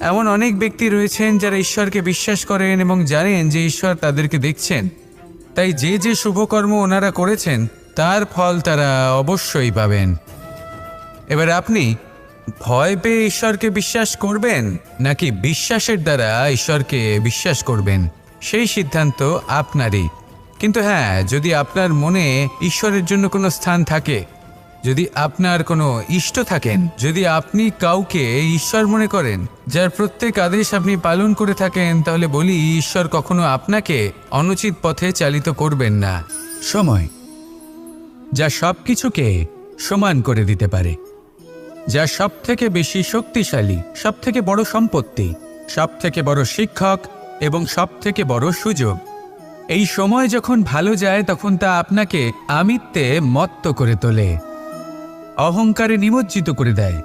এমন অনেক ব্যক্তি রয়েছেন যারা ঈশ্বরকে বিশ্বাস করেন এবং জানেন যে ঈশ্বর তাদেরকে দেখছেন, তাই যে যে শুভকর্ম ওনারা করেছেন তার ফল তারা অবশ্যই পাবেন। এবার আপনি ভয় পেয়ে ঈশ্বরকে বিশ্বাস করবেন নাকি বিশ্বাসের দ্বারা ঈশ্বরকে বিশ্বাস করবেন, সেই সিদ্ধান্ত আপনারই। কিন্তু হ্যাঁ, যদি আপনার মনে ঈশ্বরের জন্য কোনো স্থান থাকে, যদি আপনার কোনো ইষ্ট থাকেন, যদি আপনি কাউকে ঈশ্বর মনে করেন, যার প্রত্যেক আদেশ আপনি পালন করে থাকেন, তাহলে বলি ঈশ্বর কখনো আপনাকে অনুচিত পথে চালিত করবেন না। সময় যা সব কিছুকে সমান করে দিতে পারে, যা সব থেকে বেশি শক্তিশালী, সব থেকে বড় সম্পত্তি, সব থেকে বড় শিক্ষক এবং সব থেকে বড় সুযোগ। এই সময় যখন ভালো যায় তখন তা আপনাকে আমিত্বে মত্ত করে তোলে, অহংকারে নিমজ্জিত করে দেয়,